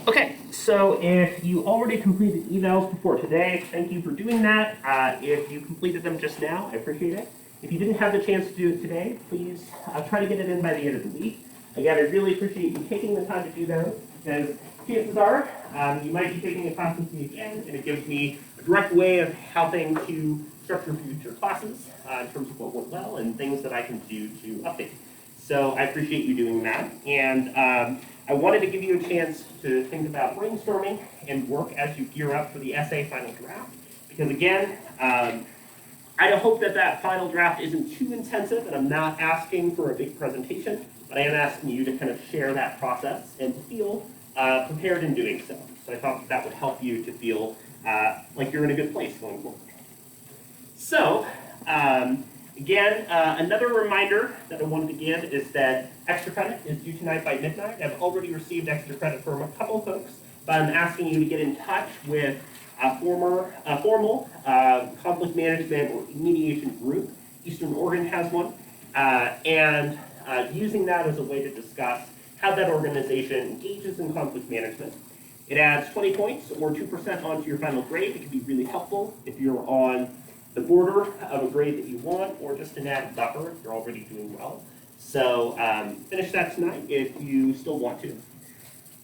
Okay, so if you already completed evals before today, thank you for doing that. If you completed them just now, I appreciate it. If you didn't have the chance to do it today, please try to get it in by the end of the week. Again, I really appreciate you taking the time to do those, because chances are you might be taking a class with me again, and it gives me a direct way of how things to structure future classes in terms of what went well and things that I can do to update. So I appreciate you doing that. And I wanted to give you a chance to think about brainstorming and work as you gear up for the essay final draft. Because again, I hope that that final draft isn't too intensive, and I'm not asking for a big presentation, but I am asking you to kind of share that process and to feel prepared in doing so. So I thought that would help you to feel like you're in a good place going forward. So, again, another reminder that I wanted to give is that extra credit is due tonight by midnight. I've already received extra credit from a couple of folks, but I'm asking you to get in touch with a formal conflict management or mediation group. Eastern Oregon has one, and using that as a way to discuss how that organization engages in conflict management. It adds 20 points or 2% onto your final grade. It can be really helpful if you're on the border of a grade that you want, or just an added buffer if you're already doing well. So finish that tonight if you still want to.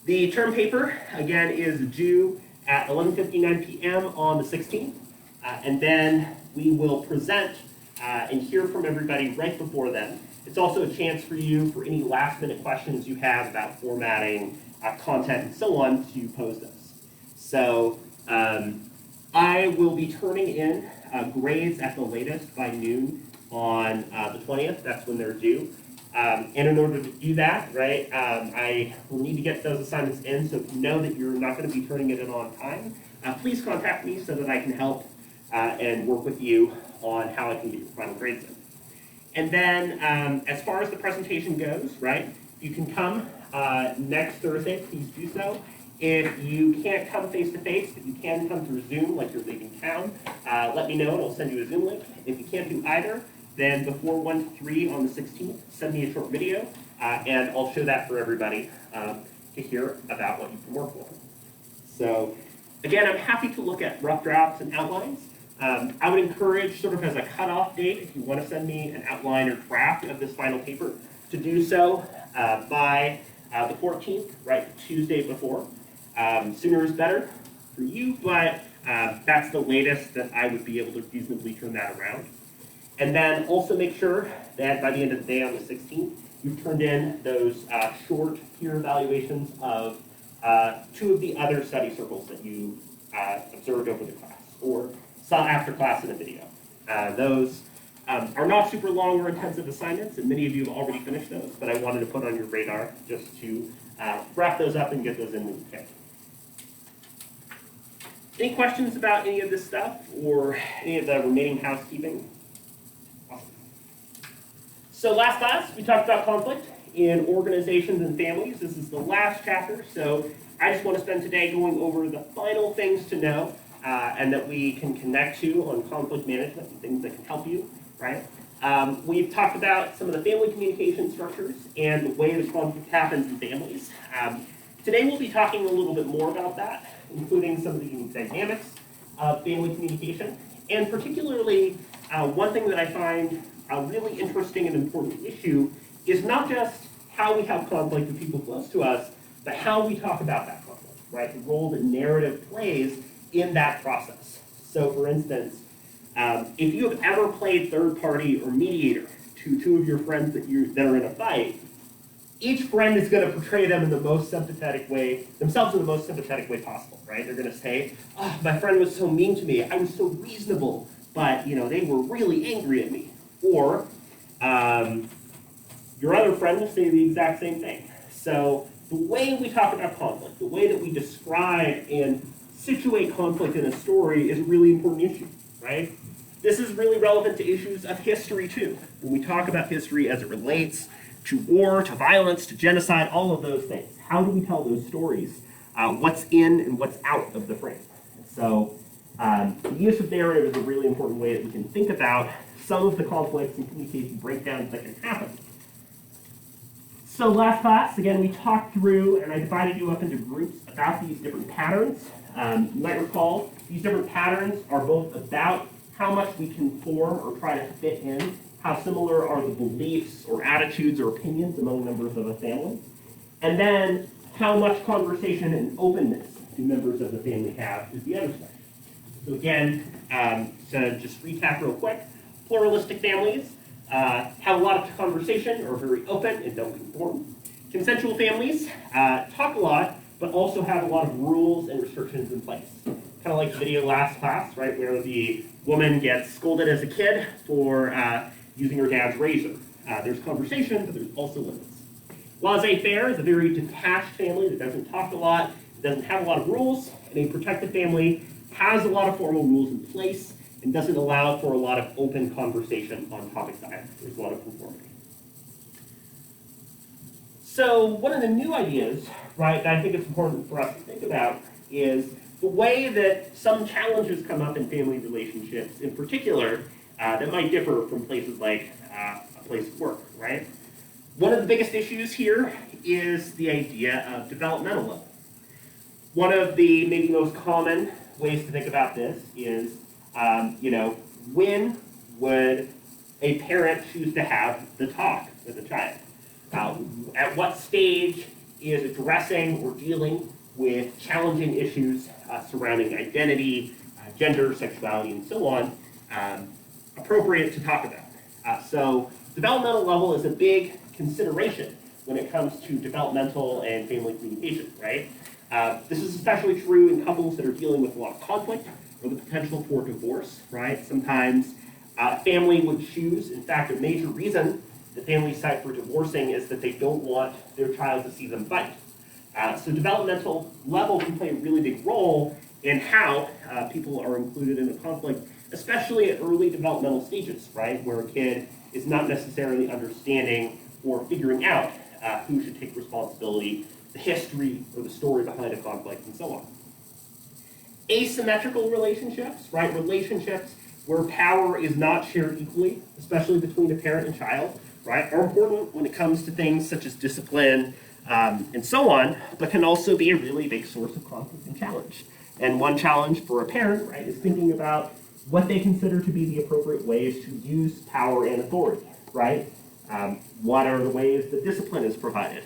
The term paper, again, is due at 11:59 p.m. on the 16th, and then we will present and hear from everybody right before then. It's also a chance for you, for any last-minute questions you have about formatting, content, and so on, to pose those. So I will be turning in grades at the latest by noon on the 20th. That's when they're due. And in order to do that, right, I will need to get those assignments in. So if you know that you're not going to be turning it in on time, please contact me so that I can help and work with you on how I can get your final grades in. And then as far as the presentation goes, right, you can come next Thursday, please do so. If you can't come face-to-face, but you can come through Zoom like you're leaving town, let me know and I'll send you a Zoom link. If you can't do either, then before 1 to 3 on the 16th, send me a short video, and I'll show that for everybody to hear about what you've been working on. So again, I'm happy to look at rough drafts and outlines. I would encourage, sort of as a cutoff date, if you want to send me an outline or draft of this final paper, to do so by the 14th, right, Tuesday before. Sooner is better for you, but that's the latest that I would be able to reasonably turn that around. And then also make sure that by the end of the day on the 16th, you've turned in those short peer evaluations of 2 of the other study circles that you observed over the class or saw after class in a video. Those are not super long or intensive assignments, and many of you have already finished those, but I wanted to put on your radar just to wrap those up and get those in when you can. Any questions about any of this stuff or any of the remaining housekeeping? Awesome. So last class, we talked about conflict in organizations and families. This is the last chapter, so I just want to spend today going over the final things to know and that we can connect to on conflict management and things that can help you, right? We've talked about some of the family communication structures and the way the conflict happens in families. Today we'll be talking a little bit more about that, including some of the unique dynamics of family communication, and particularly one thing that I find a really interesting and important issue is not just how we have conflict with people close to us, but how we talk about that conflict, right? The role that narrative plays in that process. So for instance, if you have ever played third party or mediator to 2 of your friends that are in a fight, each friend is going to portray them in the most sympathetic way, themselves in the most sympathetic way possible, right? They're going to say, oh, my friend was so mean to me, I was so reasonable, but they were really angry at me. Or your other friend will say the exact same thing. So the way we talk about conflict, the way that we describe and situate conflict in a story is a really important issue, right? This is really relevant to issues of history too. When we talk about history as it relates to war, to violence, to genocide, all of those things. How do we tell those stories? What's in and what's out of the frame? So the use of narrative is a really important way that we can think about some of the conflicts and communication breakdowns that can happen. So last class, again, we talked through, and I divided you up into groups about these different patterns. You might recall, these different patterns are both about how much we conform or try to fit in, how similar are the beliefs or attitudes or opinions among members of a family, and then how much conversation and openness do members of the family have is the other side. So again, to just recap real quick, pluralistic families have a lot of conversation, are very open and don't conform. Consensual families talk a lot, but also have a lot of rules and restrictions in place. Kind of like the video last class, right, where the woman gets scolded as a kid for using her dad's razor. There's conversation, but there's also limits. Laissez-faire is a very detached family that doesn't talk a lot, doesn't have a lot of rules, and a protected family has a lot of formal rules in place and doesn't allow for a lot of open conversation on topics either. There's a lot of conformity. So one of the new ideas, right, that I think it's important for us to think about is the way that some challenges come up in family relationships, in particular, that might differ from places like a place of work, right? One of the biggest issues here is the idea of developmental level. One of the maybe most common ways to think about this is, when would a parent choose to have the talk with a child? At what stage is addressing or dealing with challenging issues surrounding identity, gender, sexuality, and so on appropriate to talk about? So developmental level is a big consideration when it comes to developmental and family communication, right? This is especially true in couples that are dealing with a lot of conflict or the potential for divorce, right? Sometimes family would choose, in fact, a major reason the family cite for divorcing is that they don't want their child to see them fight. So developmental level can play a really big role in how people are included in a conflict, especially at early developmental stages, right? Where a kid is not necessarily understanding or figuring out who should take responsibility, the history or the story behind a conflict, and so on. Asymmetrical relationships, right? Relationships where power is not shared equally, especially between a parent and child, right, are important when it comes to things such as discipline and so on, but can also be a really big source of conflict and challenge. And one challenge for a parent, right, is thinking about what they consider to be the appropriate ways to use power and authority, right? What are the ways that discipline is provided?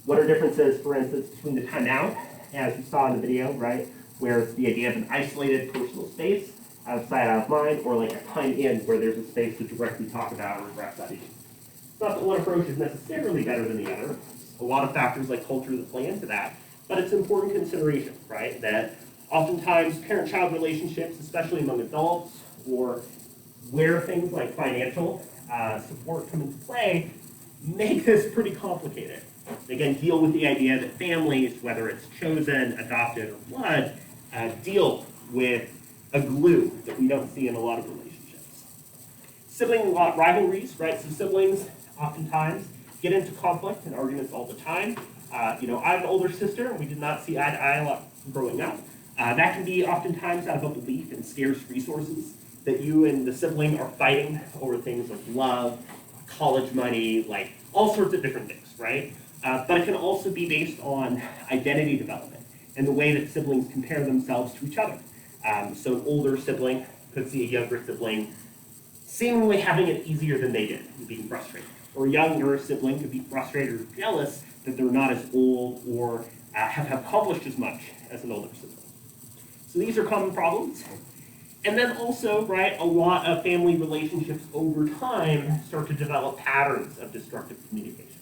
What are differences, for instance, between the timeout, as you saw in the video, right, where it's the idea of an isolated personal space, out of sight, out of mind, or like a time in where there's a space to directly talk about or address that issue. It's not that one approach is necessarily better than the other. There's a lot of factors like culture that play into that, but it's an important consideration, right, that oftentimes parent-child relationships, especially among adults, or where things like financial support come into play, make this pretty complicated. They again deal with the idea that families, whether it's chosen, adopted, or blood, deal with a glue that we don't see in a lot of relationships. Sibling rivalries, right? So siblings oftentimes get into conflict and arguments all the time. I have an older sister, and we did not see eye to eye a lot growing up. That can be oftentimes out of a belief in scarce resources, that you and the sibling are fighting over things like love, college money, like all sorts of different things, right? But it can also be based on identity development and the way that siblings compare themselves to each other. So an older sibling could see a younger sibling seemingly having it easier than they did and being frustrated. Or a younger sibling could be frustrated or jealous that they're not as old or have accomplished as much as an older sibling. So these are common problems. And then also, right, a lot of family relationships over time start to develop patterns of destructive communication.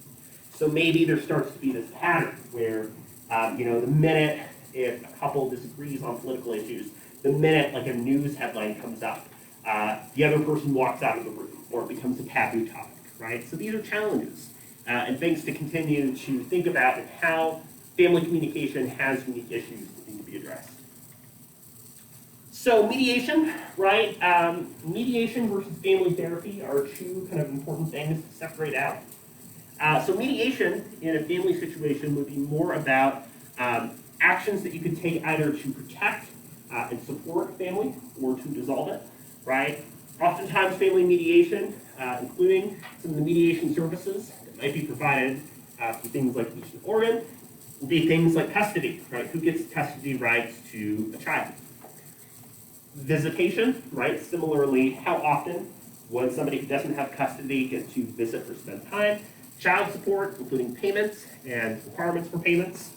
So maybe there starts to be this pattern where, the minute if a couple disagrees on political issues, the minute like a news headline comes up, the other person walks out of the room or it becomes a taboo topic, right? So these are challenges and things to continue to think about and how family communication has unique issues that need to be addressed. So mediation, right? Mediation versus family therapy are two kind of important things to separate out. So mediation in a family situation would be more about actions that you could take either to protect and support a family or to dissolve it, right? Oftentimes family mediation, including some of the mediation services that might be provided for things like pollution of organ, will be things like custody, right? Who gets custody rights to a child? Visitation, right? Similarly, how often would somebody who doesn't have custody get to visit or spend time? Child support, including payments and requirements for payments.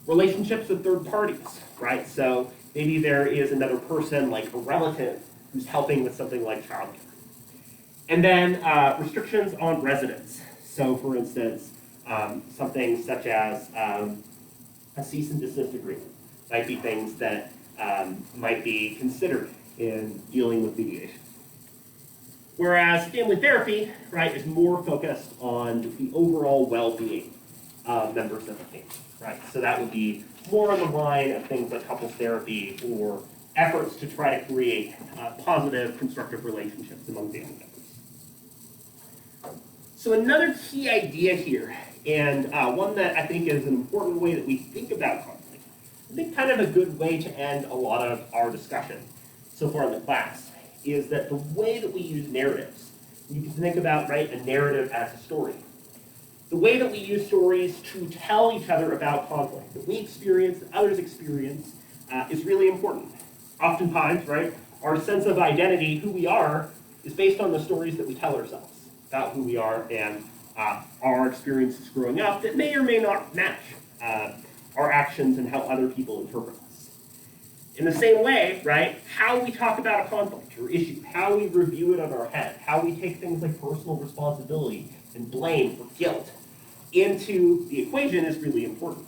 Relationships with third parties, right? So maybe there is another person, like a relative, who's helping with something like childcare. And then restrictions on residence. So for instance, something such as a cease and desist agreement might be things that might be considered in dealing with mediation. Whereas family therapy, right, is more focused on the overall well-being of members of the family, right? So that would be more on the line of things like couples therapy or efforts to try to create positive, constructive relationships among family members. So another key idea here, and one that I think is an important way that we think about conflict, I think kind of a good way to end a lot of our discussion so far in the class, is that the way that we use narratives, you can think about, right, a narrative as a story. The way that we use stories to tell each other about conflict that we experience, that others experience, is really important. Oftentimes, right, our sense of identity, who we are, is based on the stories that we tell ourselves about who we are and our experiences growing up that may or may not match our actions and how other people interpret us. In the same way, right, how we talk about a conflict or issue, how we review it on our head, how we take things like personal responsibility and blame or guilt into the equation is really important.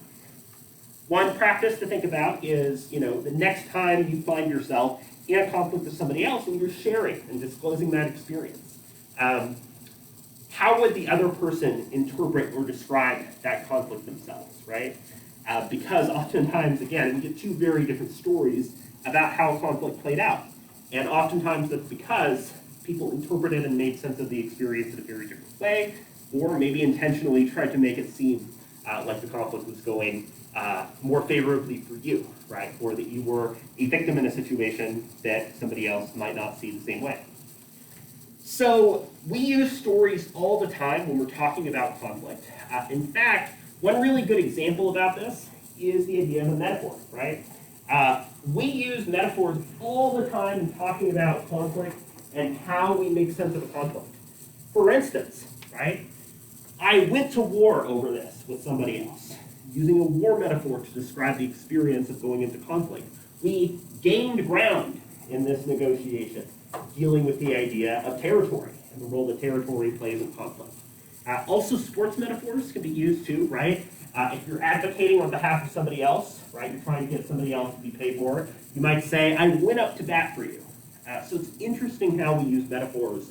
One practice to think about is, the next time you find yourself in a conflict with somebody else and you're sharing and disclosing that experience, how would the other person interpret or describe that conflict themselves, right? Because oftentimes, again, we get two very different stories about how a conflict played out. And oftentimes that's because people interpreted and made sense of the experience in a very different way, or maybe intentionally tried to make it seem like the conflict was going more favorably for you, right? Or that you were a victim in a situation that somebody else might not see the same way. So we use stories all the time when we're talking about conflict. In fact, one really good example about this is the idea of a metaphor, right? We use metaphors all the time in talking about conflict and how we make sense of a conflict. For instance, right, I went to war over this with somebody else, using a war metaphor to describe the experience of going into conflict. We gained ground in this negotiation, dealing with the idea of territory and the role that territory plays in conflict. Also, sports metaphors can be used too, right? If you're advocating on behalf of somebody else, right, you're trying to get somebody else to be paid more, you might say, I went up to bat for you. So it's interesting how we use metaphors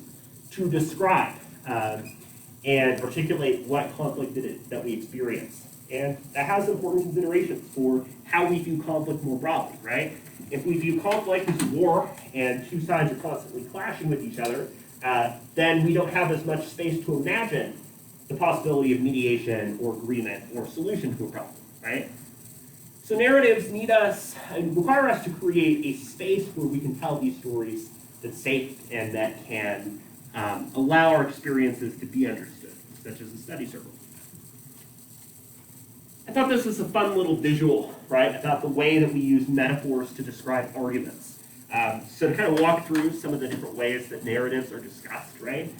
to describe and articulate what conflict it is that we experience. And that has important considerations for how we view conflict more broadly, right? If we view conflict as a war and two sides are constantly clashing with each other, then we don't have as much space to imagine the possibility of mediation or agreement or solution to a problem, right? So narratives need us and require us to create a space where we can tell these stories that's safe and that can allow our experiences to be understood, such as a study circle. I thought this was a fun little visual, right, about the way that we use metaphors to describe arguments. So to kind of walk through some of the different ways that narratives are discussed, right?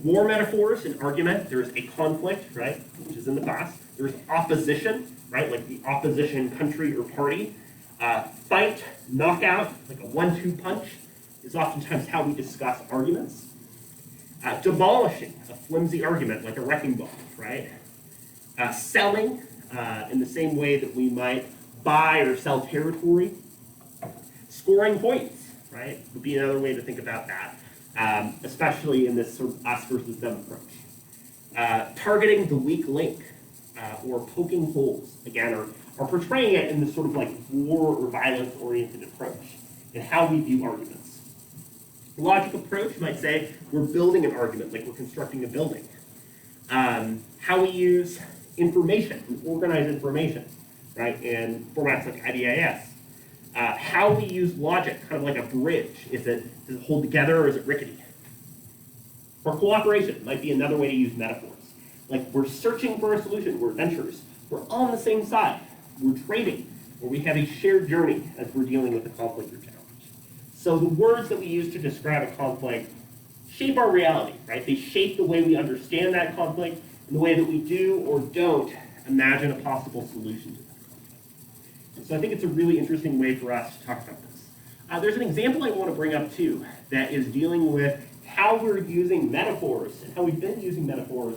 War metaphors in argument, there's a conflict, right, which is in the past. There's opposition, right, like the opposition country or party. Fight, knockout, like a 1-2 punch, is oftentimes how we discuss arguments. Demolishing, a flimsy argument, like a wrecking ball, right? Selling, in the same way that we might buy or sell territory. Scoring points, right, would be another way to think about that, especially in this sort of us versus them approach. Targeting the weak link, or poking holes, again, or portraying it in this sort of like war or violence-oriented approach in how we view arguments. Logic approach might say we're building an argument, like we're constructing a building. How we use information, and organize information, right, in formats like IDIS. How we use logic, kind of like a bridge. Does it hold together or is it rickety? Or cooperation might be another way to use metaphors. Like we're searching for a solution, we're adventurers, we're on the same side, we're trading, or we have a shared journey as we're dealing with a conflict or challenge. So the words that we use to describe a conflict shape our reality, right? They shape the way we understand that conflict and the way that we do or don't imagine a possible solution to that conflict. And so I think it's a really interesting way for us to talk about this. There's an example I want to bring up too that is dealing with how we're using metaphors and how we've been using metaphors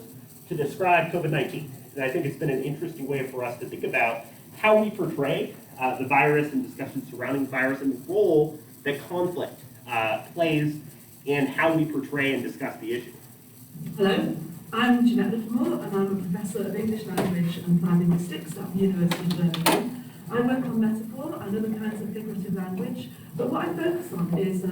to describe COVID-19. And I think it's been an interesting way for us to think about how we portray the virus and discussions surrounding the virus and the role that conflict plays in how we portray and discuss the issue. Hello, I'm Jeanette Littlemore and I'm a Professor of English Language and Applied Linguistics at the University of Birmingham. I work on metaphor and other kinds of figurative language, but what I focus on is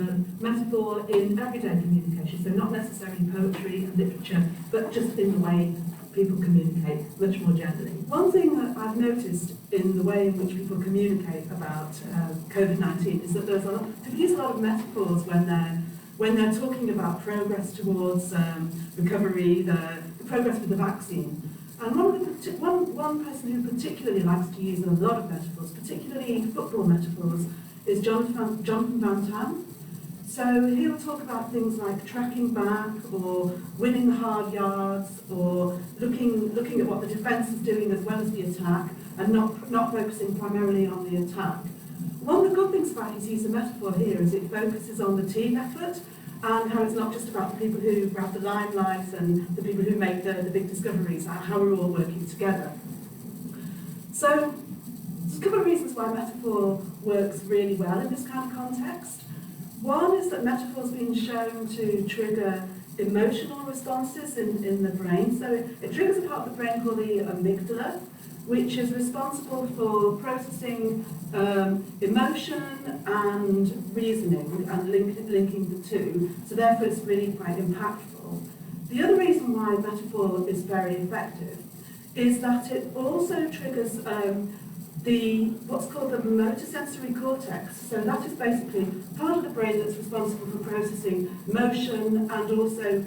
metaphor in everyday communication, so not necessarily poetry and literature, but just in the way people communicate much more generally. One thing that I've noticed in the way in which people communicate about COVID-19 is that people use a lot of metaphors when they're talking about progress towards recovery, the progress with the vaccine. And one person who particularly likes to use a lot of metaphors, particularly football metaphors, is Jonathan Van Tam. So he'll talk about things like tracking back, or winning the hard yards, or looking at what the defence is doing as well as the attack, and not focusing primarily on the attack. One of the good things about his use of metaphor here is it focuses on the team effort, and how it's not just about the people who grab the limelight and the people who make the big discoveries, how we're all working together. So there's a couple of reasons why metaphor works really well in this kind of context. One is that metaphor's been shown to trigger emotional responses in the brain. So it triggers a part of the brain called the amygdala, which is responsible for processing emotion and reasoning and linking the two. So therefore it's really quite impactful. The other reason why metaphor is very effective is that it also triggers what's called the motor sensory cortex. So that is basically part of the brain that's responsible for processing motion and also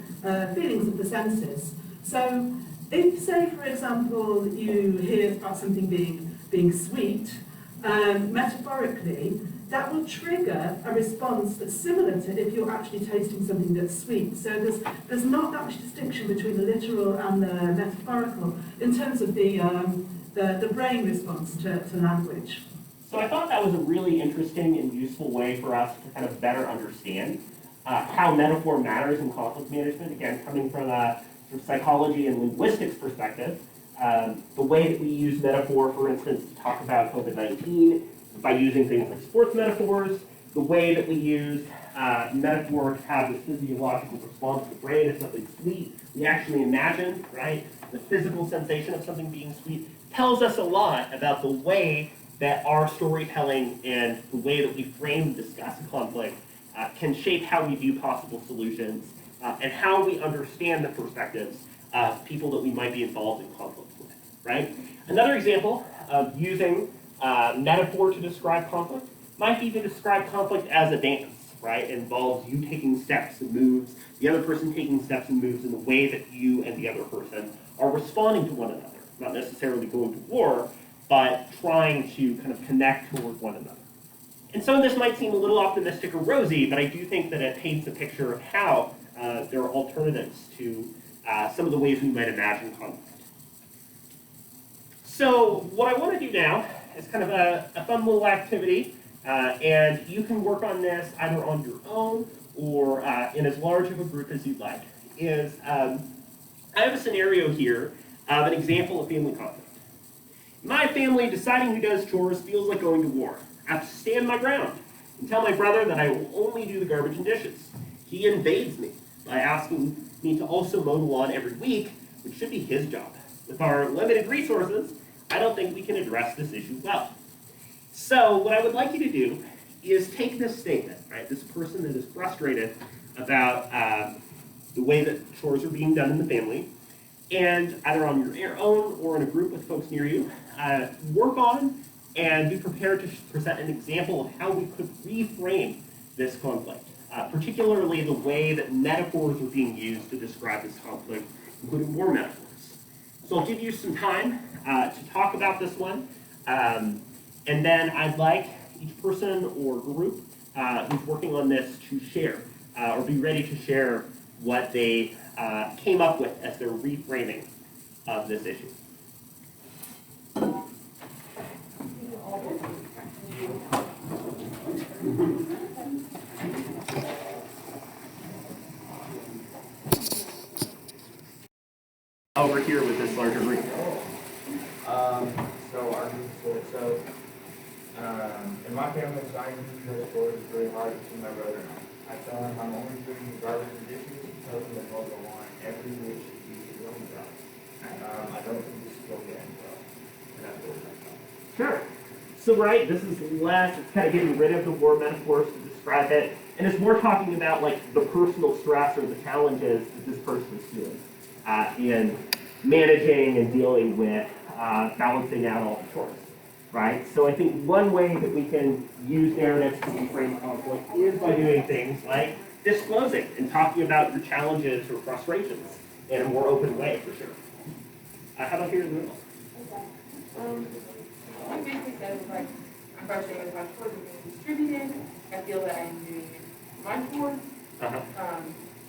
feelings of the senses. So if, say, for example, you hear about something being sweet, metaphorically, that will trigger a response that's similar to if you're actually tasting something that's sweet. So there's not that much distinction between the literal and the metaphorical in terms of the brain response to language. So I thought that was a really interesting and useful way for us to kind of better understand how metaphor matters in conflict management. Again, coming from a sort of psychology and linguistics perspective, the way that we use metaphor, for instance, to talk about COVID-19 by using things like sports metaphors, the way that we use metaphor to have this physiological response to the brain if something's sweet, we actually imagine, right, the physical sensation of something being sweet, tells us a lot about the way that our storytelling and the way that we frame and discuss a conflict can shape how we view possible solutions and how we understand the perspectives of people that we might be involved in conflict with, right? Another example of using metaphor to describe conflict might be to describe conflict as a dance, right? It involves you taking steps and moves, the other person taking steps and moves in the way that you and the other person are responding to one another. Not necessarily going to war, but trying to kind of connect toward one another. And some of this might seem a little optimistic or rosy, but I do think that it paints a picture of how there are alternatives to some of the ways we might imagine conflict. So what I want to do now is kind of a fun little activity, and you can work on this either on your own or in as large of a group as you'd like, is I have a scenario here of an example of family conflict. My family, deciding who does chores feels like going to war. I have to stand my ground and tell my brother that I will only do the garbage and dishes. He invades me by asking me to also mow the lawn every week, which should be his job. With our limited resources, I don't think we can address this issue well. So what I would like you to do is take this statement, right? This person that is frustrated about the way that chores are being done in the family, and either on your own or in a group with folks near you, work on and be prepared to present an example of how we could reframe this conflict, particularly the way that metaphors are being used to describe this conflict, including war metaphors. So I'll give you some time to talk about this one. And then I'd like each person or group who's working on this to share or be ready to share what they came up with as their reframing of this issue. Over here with this larger group. In my family, I use this for it's very hard to see my brother. I tell him I'm only doing the garbage and dishes. He tells me that I'll go on every wish he should go himself. I don't think this is going to end well. And that's what I thought. Sure. So right, this is less, it's kind of getting rid of the war metaphors to describe it, and it's more talking about like the personal stress or the challenges that this person is feeling in managing and dealing with balancing out all the chores, right? So I think one way that we can use narratives to reframe conflict is by doing things like disclosing and talking about your challenges or frustrations in a more open way, for sure. How about here in the middle? I basically said it's like I'm frustrated with my chores are being distributed. I feel that I'm doing my chores.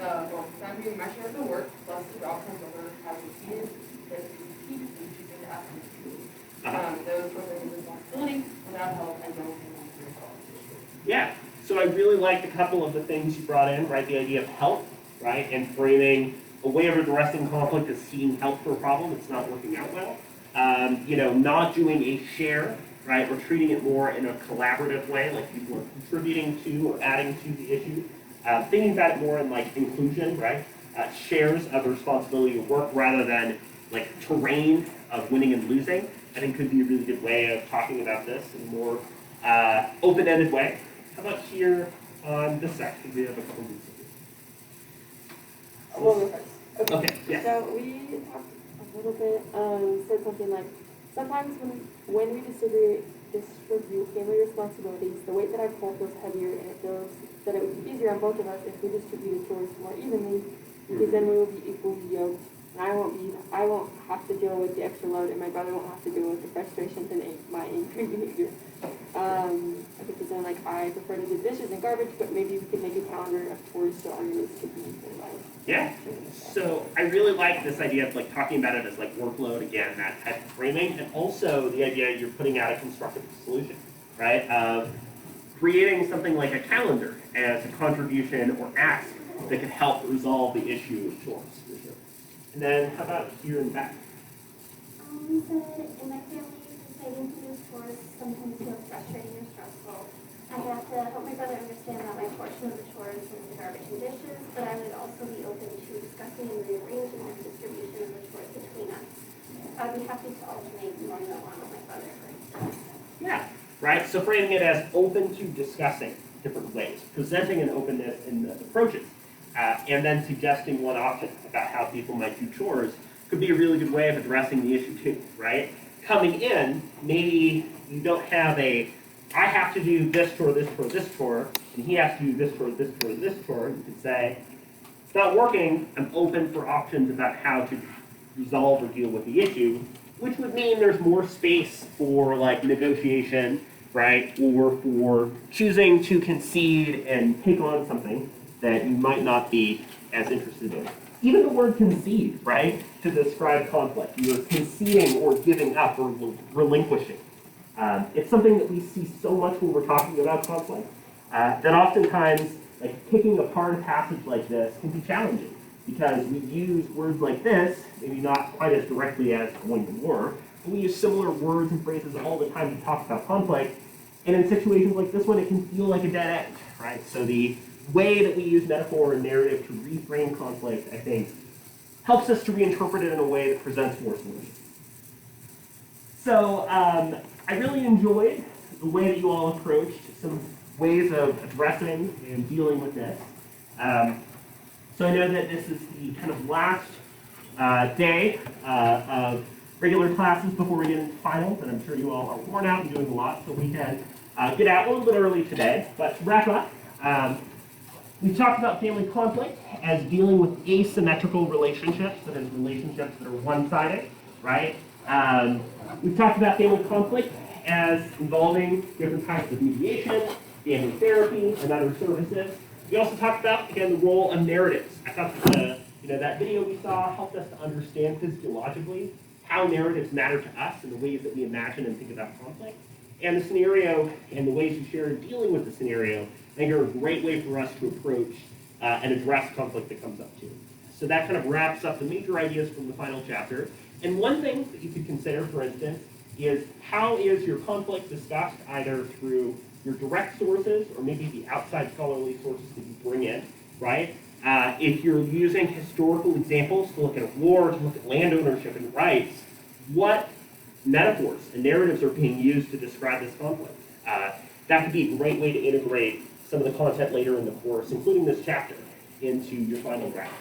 I'm doing my share of the work, plus the outcomes of work has exceeded the keep choosing to ask me to do. Those were the responsibilities. Without help, I don't think I can resolve the issue. Yeah. So I really liked a couple of the things you brought in, right? The idea of help, right? And framing a way of addressing conflict as seeing help for a problem that's not working out well. Not doing a share, right? Or treating it more in a collaborative way, like people are contributing to or adding to the issue. Thinking about it more in like inclusion, right? Shares of the responsibility of work rather than like terrain of winning and losing, I think could be a really good way of talking about this in a more open-ended way. How about here on this section? We have a couple of these. Okay, yeah. So we talked a little bit, said something like, sometimes when we distribute family responsibilities, the weight that I pull feels heavier, and it feels that it would be easier on both of us if we distributed chores more evenly, because then we will be equally yoked, and I won't have to deal with the extra load, and my brother won't have to deal with the frustrations and my angry behavior. I think it's like, I prefer to do dishes and garbage, but maybe we could make a calendar of chores so our units could be equal. Yeah. So I really like this idea of like talking about it as like workload again, that type of framing, and also the idea you're putting out a constructive solution, right? Of creating something like a calendar as a contribution or ask that could help resolve the issue of chores, for sure. And then how about here in the back? We said in my family, deciding to do chores sometimes feels frustrating or stressful. I have to help my brother understand that my portion of the chores is the garbage and dishes, but I would also be open to discussing and rearranging the distribution of the chores between us. I'd be happy to alternate one on my brother, for instance. Yeah, right? So framing it as open to discussing different ways, presenting an openness in the approaches, and then suggesting one option about how people might do chores could be a really good way of addressing the issue too, right? Coming in, maybe you don't have I have to do this chore, this chore, this chore, and he has to do this chore, this chore, this chore. You could say, it's not working, I'm open for options about how to resolve or deal with the issue, which would mean there's more space for like negotiation, right? Or for choosing to concede and take on something that you might not be as interested in. Even the word concede, right? To describe conflict. You're conceding or giving up or relinquishing. It's something that we see so much when we're talking about conflict, that oftentimes, like picking apart a passage like this can be challenging because we use words like this, maybe not quite as directly as going to war, but we use similar words and phrases all the time to talk about conflict, and in situations like this one, it can feel like a dead end, right? So the way that we use metaphor and narrative to reframe conflict, I think, helps us to reinterpret it in a way that presents more solutions. So, I really enjoyed the way that you all approached some ways of addressing and dealing with this. So I know that this is the kind of last day of regular classes before we get into finals, and I'm sure you all are worn out and doing a lot, so we can get out a little bit early today. But to wrap up, we've talked about family conflict as dealing with asymmetrical relationships, that is relationships that are one-sided, right? We've talked about family conflict as involving different types of mediation, family therapy, and other services. We also talked about, again, the role of narratives. I thought that that video we saw helped us to understand physiologically how narratives matter to us and the ways that we imagine and think about conflict. And the scenario and the ways you share in dealing with the scenario, I think, are a great way for us to approach and address conflict that comes up too. So that kind of wraps up the major ideas from the final chapter. And one thing that you could consider, for instance, is how is your conflict discussed either through your direct sources or maybe the outside scholarly sources that you bring in, right? If you're using historical examples to look at war, to look at land ownership and rights, what metaphors and narratives are being used to describe this conflict? That could be a great way to integrate some of the content later in the course, including this chapter, into your final draft.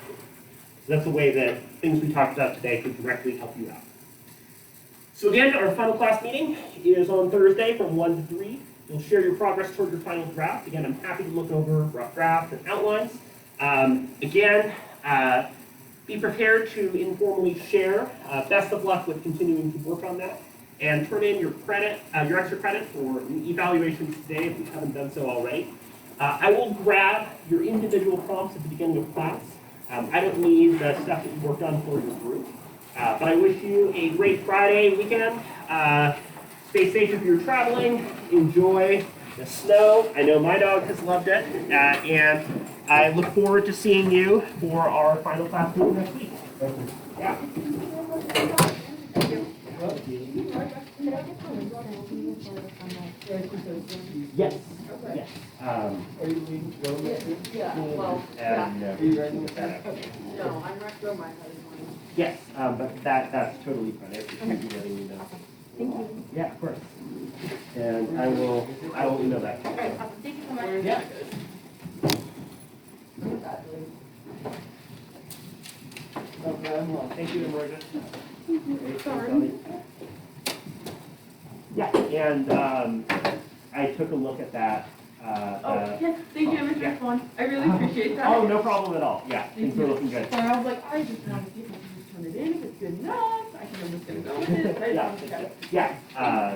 So that's the way that things we talked about today could directly help you out. So again, our final class meeting is on Thursday from 1 to 3. You'll share your progress toward your final draft. Again, I'm happy to look over rough drafts and outlines. Be prepared to informally share. Best of luck with continuing to work on that. And turn in your credit, your extra credit for evaluations today if you haven't done so already. I will grab your individual prompts at the beginning of class. I don't need the stuff that you worked on for your group. But I wish you a great Friday weekend. Stay safe if you're traveling. Enjoy the snow. I know my dog has loved it. And I look forward to seeing you for our final class meeting next week. Yeah. Yes. Yes. Are you leaving to go next week? Yeah, well, yeah. Are you writing it down? No, I'm not sure my head is on. Yes, but that's totally fine. I appreciate you letting me know. Thank you. Yeah, of course. And I will email that. All right, awesome. Thank you so much. Yeah. Thank you, Emergent. Sorry. Yeah, and I took a look at that. Oh, yes, thank you, Mr. yeah. Swan. I really appreciate that. Oh, no problem at all. Yeah, things Thank are you. looking good. So I was like, I just want to see if I can just turn it in. If it's good enough, I think I'm just going to go with it. But Yeah, okay. yeah.